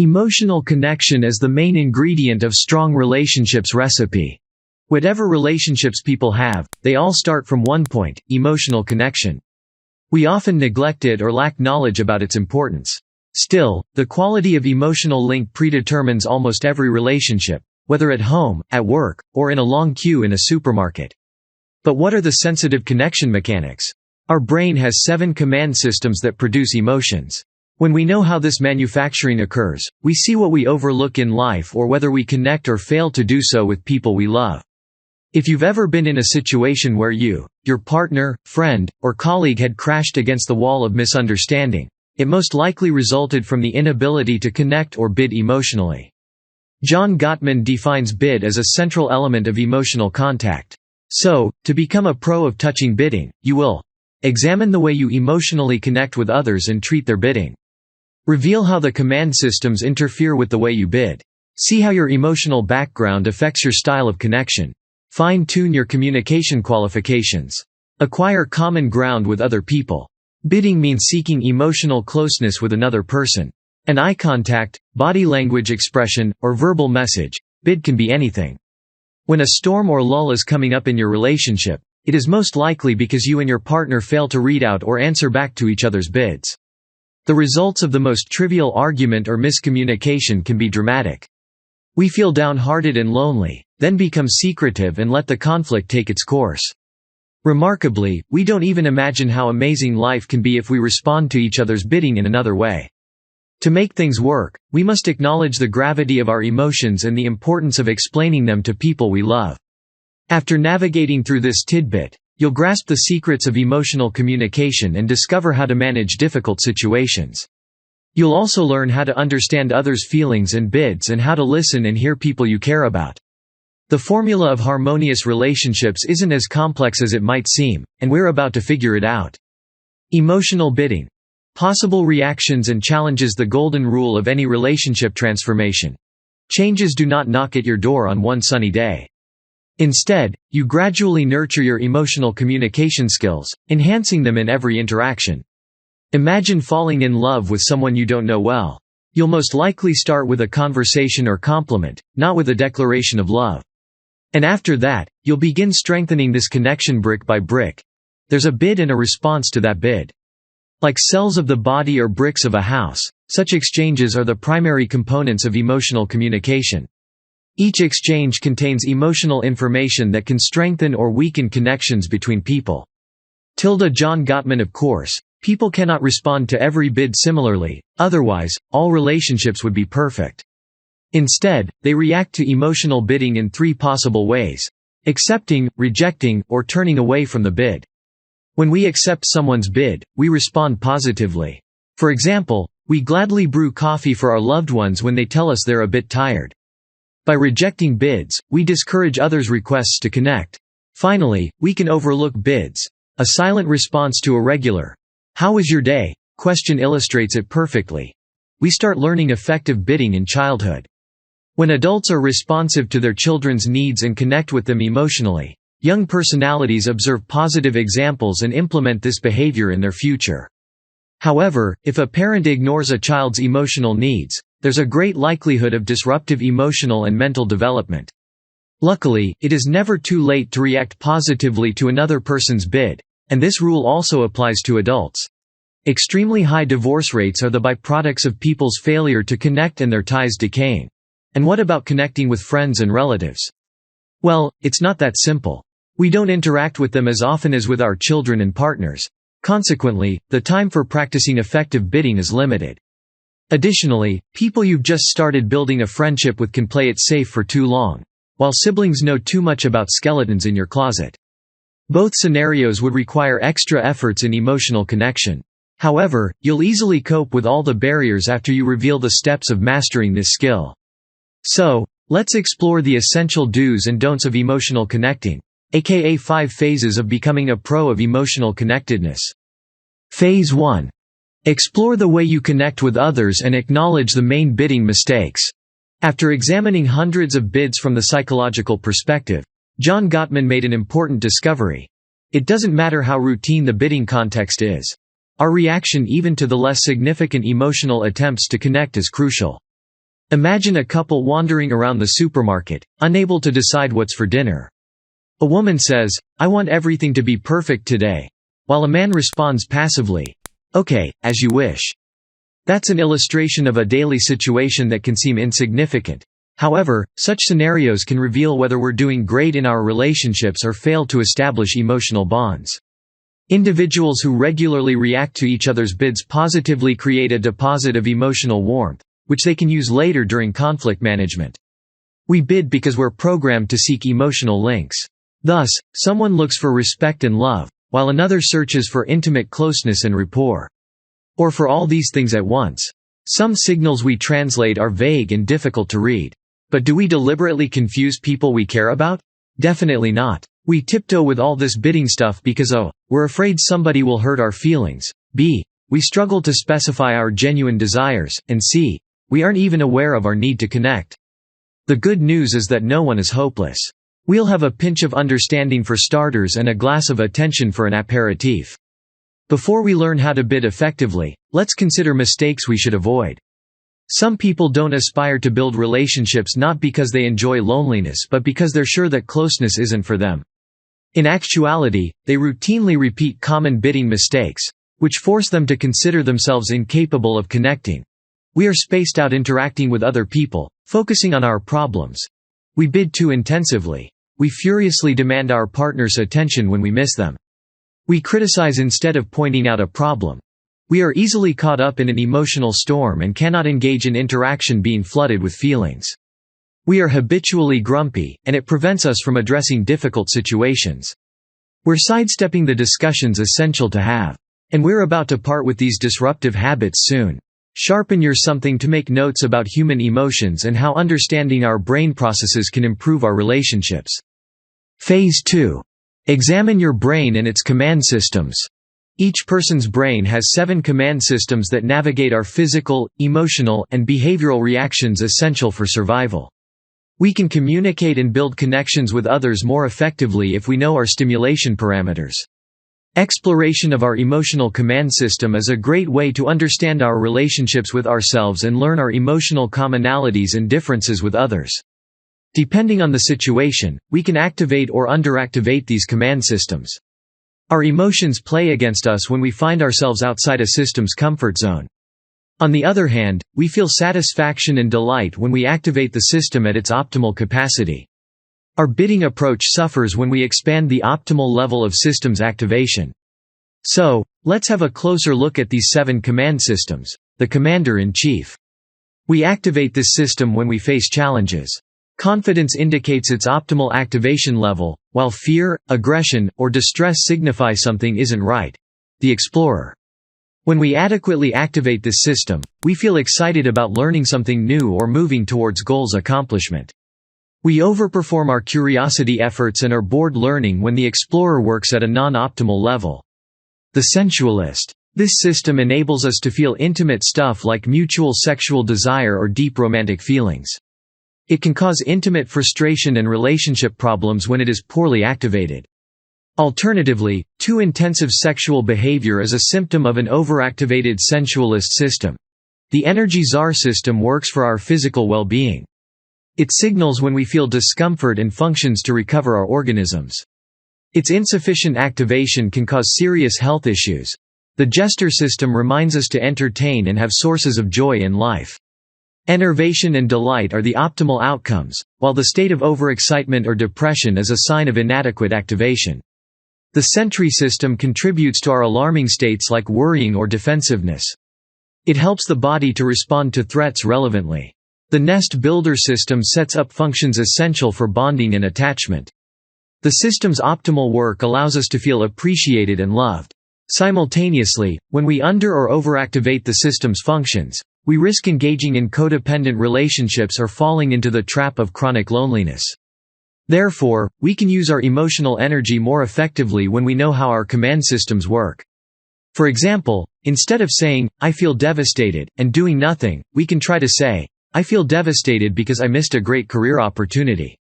Emotional connection is the main ingredient of strong relationships recipe. Whatever relationships people have, they all start from one point, emotional connection. We often neglect it or lack knowledge about its importance. Still, the quality of emotional link predetermines almost every relationship, whether at home, at work, or in a long queue in a supermarket. But what are the sensitive connection mechanics? Our brain has 7 command systems that produce emotions. When we know how this manufacturing occurs, we see what we overlook in life or whether we connect or fail to do so with people we love. If you've ever been in a situation where you, your partner, friend, or colleague had crashed against the wall of misunderstanding, it most likely resulted from the inability to connect or bid emotionally. John Gottman defines bid as a central element of emotional contact. So, to become a pro of touching bidding, you will examine the way you emotionally connect with others and treat their bidding. Reveal how the command systems interfere with the way you bid. See how your emotional background affects your style of connection. Fine-tune your communication qualifications. Acquire common ground with other people. Bidding means seeking emotional closeness with another person. An eye contact, body language expression, or verbal message. Bid can be anything. When a storm or lull is coming up in your relationship, it is most likely because you and your partner fail to read out or answer back to each other's bids. The results of the most trivial argument or miscommunication can be dramatic. We feel downhearted and lonely, then become secretive and let the conflict take its course. Remarkably, we don't even imagine how amazing life can be if we respond to each other's bidding in another way. To make things work, we must acknowledge the gravity of our emotions and the importance of explaining them to people we love. After navigating through this tidbit, you'll grasp the secrets of emotional communication and discover how to manage difficult situations. You'll also learn how to understand others' feelings and bids and how to listen and hear people you care about. The formula of harmonious relationships isn't as complex as it might seem, and we're about to figure it out. Emotional bidding. Possible reactions and challenges. The golden rule of any relationship transformation. Changes do not knock at your door on one sunny day. Instead, you gradually nurture your emotional communication skills, enhancing them in every interaction. Imagine falling in love with someone you don't know well. You'll most likely start with a conversation or compliment, not with a declaration of love. And after that, you'll begin strengthening this connection brick by brick. There's a bid and a response to that bid. Like cells of the body or bricks of a house, such exchanges are the primary components of emotional communication. Each exchange contains emotional information that can strengthen or weaken connections between people. John Gottman. Of course, people cannot respond to every bid similarly, otherwise, all relationships would be perfect. Instead, they react to emotional bidding in 3 possible ways: accepting, rejecting, or turning away from the bid. When we accept someone's bid, we respond positively. For example, we gladly brew coffee for our loved ones when they tell us they're a bit tired. By rejecting bids, we discourage others' requests to connect. Finally, we can overlook bids. A silent response to a regular, "How was your day?" question illustrates it perfectly. We start learning effective bidding in childhood. When adults are responsive to their children's needs and connect with them emotionally, young personalities observe positive examples and implement this behavior in their future. However, if a parent ignores a child's emotional needs, there's a great likelihood of disruptive emotional and mental development. Luckily, it is never too late to react positively to another person's bid, and this rule also applies to adults. Extremely high divorce rates are the byproducts of people's failure to connect and their ties decaying. And what about connecting with friends and relatives? Well, it's not that simple. We don't interact with them as often as with our children and partners. Consequently, the time for practicing effective bidding is limited. Additionally, people you've just started building a friendship with can play it safe for too long, while siblings know too much about skeletons in your closet. Both scenarios would require extra efforts in emotional connection. However, you'll easily cope with all the barriers after you reveal the steps of mastering this skill. So, let's explore the essential do's and don'ts of emotional connecting, aka 5 phases of becoming a pro of emotional connectedness. Phase 1. Explore the way you connect with others and acknowledge the main bidding mistakes. After examining hundreds of bids from the psychological perspective, John Gottman made an important discovery. It doesn't matter how routine the bidding context is. Our reaction even to the less significant emotional attempts to connect is crucial. Imagine a couple wandering around the supermarket, unable to decide what's for dinner. A woman says, "I want everything to be perfect today," while a man responds passively, "Okay, as you wish." That's an illustration of a daily situation that can seem insignificant. However, such scenarios can reveal whether we're doing great in our relationships or fail to establish emotional bonds. Individuals who regularly react to each other's bids positively create a deposit of emotional warmth, which they can use later during conflict management. We bid because we're programmed to seek emotional links. Thus, someone looks for respect and love, while another searches for intimate closeness and rapport. Or for all these things at once. Some signals we translate are vague and difficult to read. But do we deliberately confuse people we care about? Definitely not. We tiptoe with all this bidding stuff because A, we're afraid somebody will hurt our feelings, B, we struggle to specify our genuine desires, and C, we aren't even aware of our need to connect. The good news is that no one is hopeless. We'll have a pinch of understanding for starters and a glass of attention for an aperitif. Before we learn how to bid effectively, let's consider mistakes we should avoid. Some people don't aspire to build relationships not because they enjoy loneliness but because they're sure that closeness isn't for them. In actuality, they routinely repeat common bidding mistakes, which force them to consider themselves incapable of connecting. We are spaced out interacting with other people, focusing on our problems. We bid too intensively. We furiously demand our partner's attention when we miss them. We criticize instead of pointing out a problem. We are easily caught up in an emotional storm and cannot engage in interaction being flooded with feelings. We are habitually grumpy, and it prevents us from addressing difficult situations. We're sidestepping the discussions essential to have. And we're about to part with these disruptive habits soon. Sharpen your something to make notes about human emotions and how understanding our brain processes can improve our relationships. Phase 2. Examine your brain and its command systems. Each person's brain has 7 command systems that navigate our physical, emotional, and behavioral reactions essential for survival. We can communicate and build connections with others more effectively if we know our stimulation parameters. Exploration of our emotional command system is a great way to understand our relationships with ourselves and learn our emotional commonalities and differences with others. Depending on the situation, we can activate or underactivate these command systems. Our emotions play against us when we find ourselves outside a system's comfort zone. On the other hand, we feel satisfaction and delight when we activate the system at its optimal capacity. Our bidding approach suffers when we expand the optimal level of systems activation. So, let's have a closer look at these 7 command systems. The commander-in-chief. We activate this system when we face challenges. Confidence indicates its optimal activation level, while fear, aggression, or distress signify something isn't right. The explorer. When we adequately activate this system, we feel excited about learning something new or moving towards goals accomplishment. We overperform our curiosity efforts and are bored learning when the explorer works at a non-optimal level. The sensualist. This system enables us to feel intimate stuff like mutual sexual desire or deep romantic feelings. It can cause intimate frustration and relationship problems when it is poorly activated. Alternatively, too intensive sexual behavior is a symptom of an overactivated sensualist system. The energy czar system works for our physical well-being. It signals when we feel discomfort and functions to recover our organisms. Its insufficient activation can cause serious health issues. The jester system reminds us to entertain and have sources of joy in life. Enervation and delight are the optimal outcomes, while the state of overexcitement or depression is a sign of inadequate activation. The sentry system contributes to our alarming states like worrying or defensiveness. It helps the body to respond to threats relevantly. The nest builder system sets up functions essential for bonding and attachment. The system's optimal work allows us to feel appreciated and loved. Simultaneously, when we under or overactivate the system's functions, we risk engaging in codependent relationships or falling into the trap of chronic loneliness. Therefore, we can use our emotional energy more effectively when we know how our command systems work. For example, instead of saying, "I feel devastated," and doing nothing, we can try to say, "I feel devastated because I missed a great career opportunity."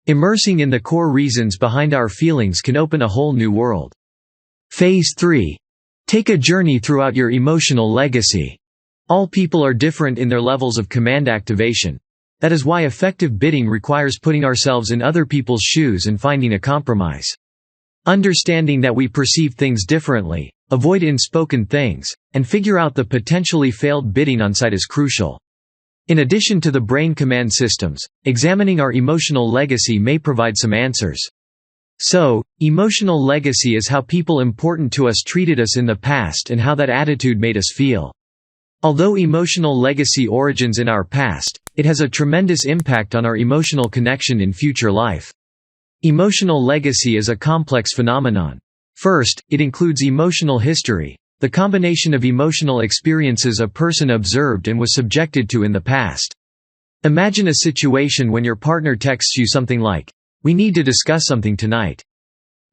Immersing in the core reasons behind our feelings can open a whole new world. Phase 3. Take a journey throughout your emotional legacy. All people are different in their levels of command activation. That is why effective bidding requires putting ourselves in other people's shoes and finding a compromise. Understanding that we perceive things differently, avoid unspoken things, and figure out the potentially failed bidding on site is crucial. In addition to the brain command systems, examining our emotional legacy may provide some answers. So, emotional legacy is how people important to us treated us in the past and how that attitude made us feel. Although emotional legacy origins in our past, it has a tremendous impact on our emotional connection in future life. Emotional legacy is a complex phenomenon. First, it includes emotional history, the combination of emotional experiences a person observed and was subjected to in the past. Imagine a situation when your partner texts you something like, "We need to discuss something tonight."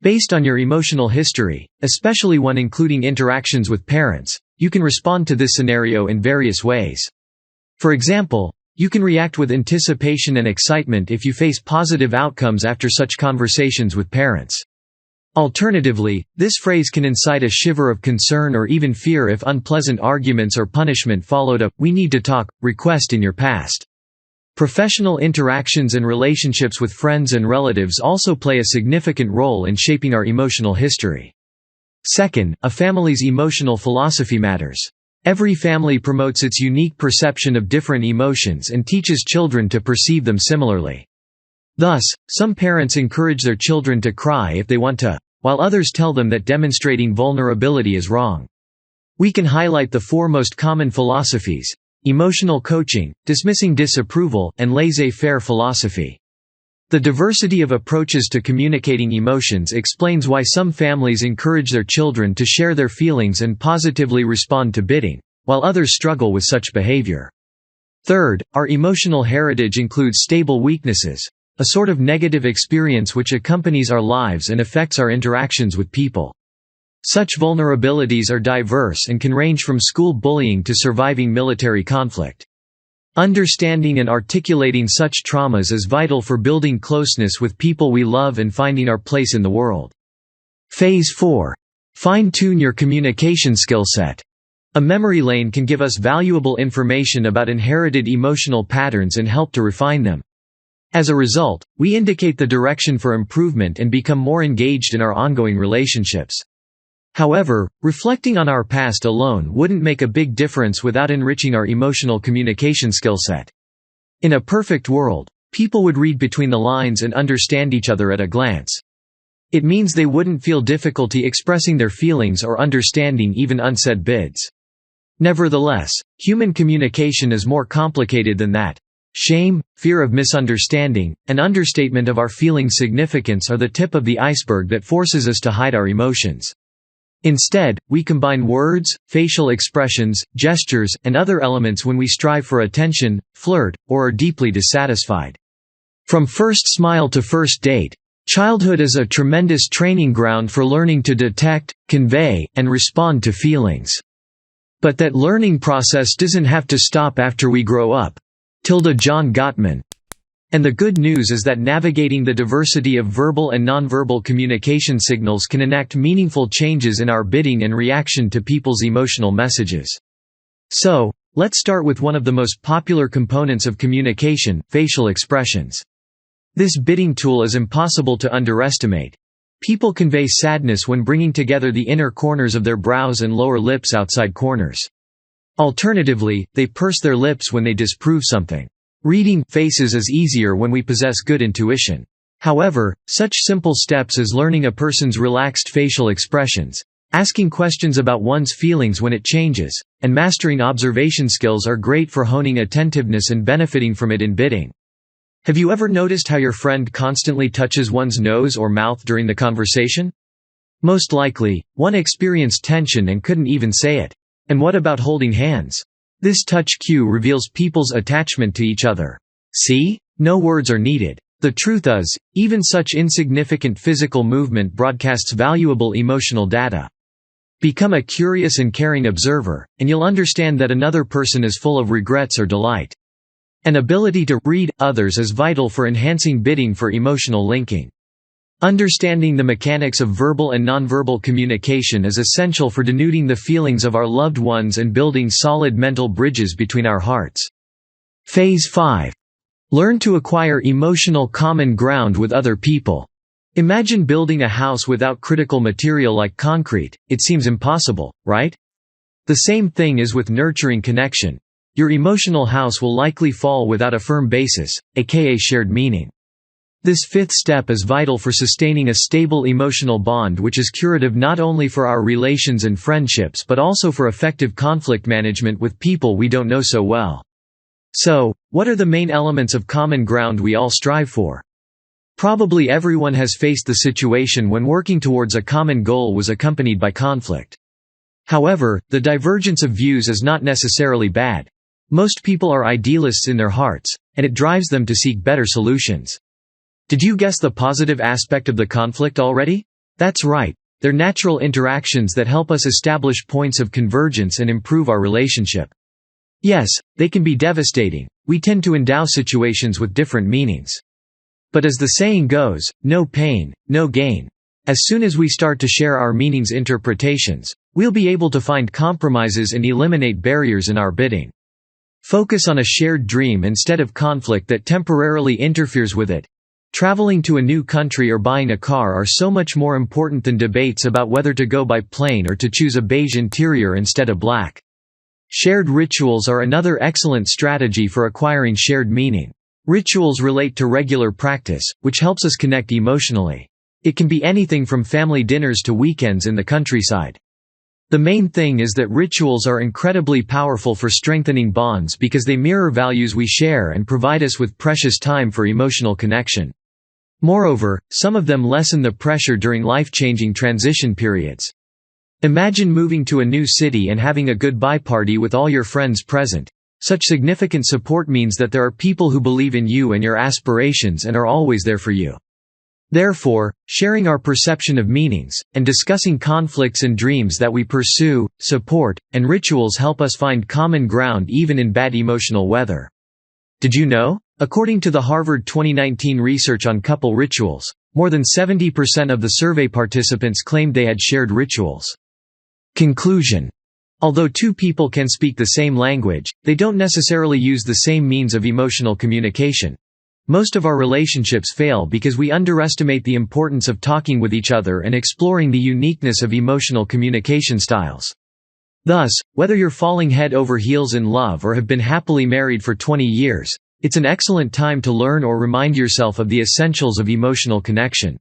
Based on your emotional history, especially one including interactions with parents, you can respond to this scenario in various ways. For example, you can react with anticipation and excitement if you face positive outcomes after such conversations with parents. Alternatively, this phrase can incite a shiver of concern or even fear if unpleasant arguments or punishment followed a "we need to talk" request in your past. Professional interactions and relationships with friends and relatives also play a significant role in shaping our emotional history. Second, a family's emotional philosophy matters. Every family promotes its unique perception of different emotions and teaches children to perceive them similarly. Thus, some parents encourage their children to cry if they want to, while others tell them that demonstrating vulnerability is wrong. We can highlight the four most common philosophies: emotional coaching, dismissing disapproval, and laissez-faire philosophy. The diversity of approaches to communicating emotions explains why some families encourage their children to share their feelings and positively respond to bidding, while others struggle with such behavior. Third, our emotional heritage includes stable weaknesses, a sort of negative experience which accompanies our lives and affects our interactions with people. Such vulnerabilities are diverse and can range from school bullying to surviving military conflict. Understanding and articulating such traumas is vital for building closeness with people we love and finding our place in the world. Phase 4. Fine-tune your communication skill set. A memory lane can give us valuable information about inherited emotional patterns and help to refine them. As a result, we indicate the direction for improvement and become more engaged in our ongoing relationships. However, reflecting on our past alone wouldn't make a big difference without enriching our emotional communication skill set. In a perfect world, people would read between the lines and understand each other at a glance. It means they wouldn't feel difficulty expressing their feelings or understanding even unsaid bids. Nevertheless, human communication is more complicated than that. Shame, fear of misunderstanding, and understatement of our feelings' significance are the tip of the iceberg that forces us to hide our emotions. Instead, we combine words, facial expressions, gestures, and other elements when we strive for attention, flirt, or are deeply dissatisfied. From first smile to first date, childhood is a tremendous training ground for learning to detect, convey, and respond to feelings. But that learning process doesn't have to stop after we grow up. John Gottman. And the good news is that navigating the diversity of verbal and nonverbal communication signals can enact meaningful changes in our bidding and reaction to people's emotional messages. So, let's start with one of the most popular components of communication, facial expressions. This bidding tool is impossible to underestimate. People convey sadness when bringing together the inner corners of their brows and lower lips outside corners. Alternatively, they purse their lips when they disapprove something. Reading faces is easier when we possess good intuition. However, such simple steps as learning a person's relaxed facial expressions, asking questions about one's feelings when it changes, and mastering observation skills are great for honing attentiveness and benefiting from it in bidding. Have you ever noticed how your friend constantly touches one's nose or mouth during the conversation? Most likely, one experienced tension and couldn't even say it. And what about holding hands? This touch cue reveals people's attachment to each other. See? No words are needed. The truth is, even such insignificant physical movement broadcasts valuable emotional data. Become a curious and caring observer, and you'll understand that another person is full of regrets or delight. An ability to read others is vital for enhancing bidding for emotional linking. Understanding the mechanics of verbal and nonverbal communication is essential for denuding the feelings of our loved ones and building solid mental bridges between our hearts. Phase 5. Learn to acquire emotional common ground with other people. Imagine building a house without critical material like concrete. It seems impossible, right? The same thing is with nurturing connection. Your emotional house will likely fall without a firm basis, aka shared meaning. This fifth step is vital for sustaining a stable emotional bond, which is curative not only for our relations and friendships but also for effective conflict management with people we don't know so well. So, what are the main elements of common ground we all strive for? Probably everyone has faced the situation when working towards a common goal was accompanied by conflict. However, the divergence of views is not necessarily bad. Most people are idealists in their hearts, and it drives them to seek better solutions. Did you guess the positive aspect of the conflict already? That's right. They're natural interactions that help us establish points of convergence and improve our relationship. Yes, they can be devastating. We tend to endow situations with different meanings. But as the saying goes, no pain, no gain. As soon as we start to share our meanings' interpretations, we'll be able to find compromises and eliminate barriers in our bidding. Focus on a shared dream instead of conflict that temporarily interferes with it. Traveling to a new country or buying a car are so much more important than debates about whether to go by plane or to choose a beige interior instead of black. Shared rituals are another excellent strategy for acquiring shared meaning. Rituals relate to regular practice, which helps us connect emotionally. It can be anything from family dinners to weekends in the countryside. The main thing is that rituals are incredibly powerful for strengthening bonds because they mirror values we share and provide us with precious time for emotional connection. Moreover, some of them lessen the pressure during life-changing transition periods. Imagine moving to a new city and having a goodbye party with all your friends present. Such significant support means that there are people who believe in you and your aspirations and are always there for you. Therefore, sharing our perception of meanings, and discussing conflicts and dreams that we pursue, support, and rituals help us find common ground even in bad emotional weather. Did you know? According to the Harvard 2019 research on couple rituals, more than 70% of the survey participants claimed they had shared rituals. Conclusion. Although two people can speak the same language, they don't necessarily use the same means of emotional communication. Most of our relationships fail because we underestimate the importance of talking with each other and exploring the uniqueness of emotional communication styles. Thus, whether you're falling head over heels in love or have been happily married for 20 years, it's an excellent time to learn or remind yourself of the essentials of emotional connection.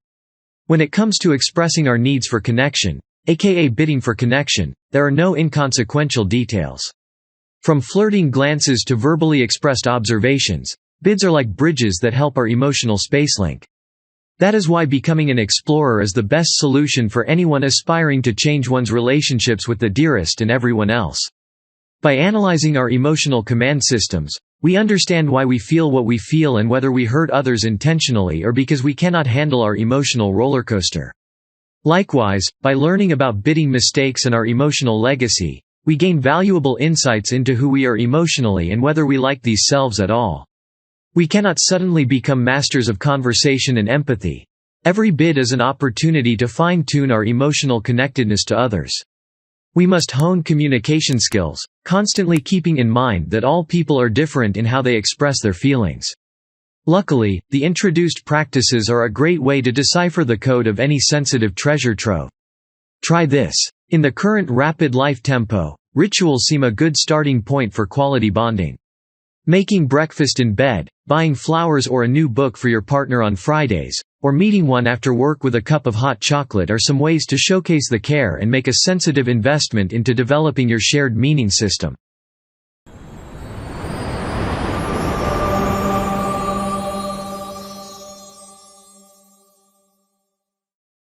When it comes to expressing our needs for connection, aka bidding for connection, there are no inconsequential details. From flirting glances to verbally expressed observations, bids are like bridges that help our emotional spacelink. That is why becoming an explorer is the best solution for anyone aspiring to change one's relationships with the dearest and everyone else. By analyzing our emotional command systems, we understand why we feel what we feel and whether we hurt others intentionally or because we cannot handle our emotional rollercoaster. Likewise, by learning about bidding mistakes and our emotional legacy, we gain valuable insights into who we are emotionally and whether we like these selves at all. We cannot suddenly become masters of conversation and empathy. Every bid is an opportunity to fine-tune our emotional connectedness to others. We must hone communication skills, constantly keeping in mind that all people are different in how they express their feelings. Luckily, the introduced practices are a great way to decipher the code of any sensitive treasure trove. Try this. In the current rapid life tempo, rituals seem a good starting point for quality bonding. Making breakfast in bed, buying flowers or a new book for your partner on Fridays, or meeting one after work with a cup of hot chocolate are some ways to showcase the care and make a sensitive investment into developing your shared meaning system.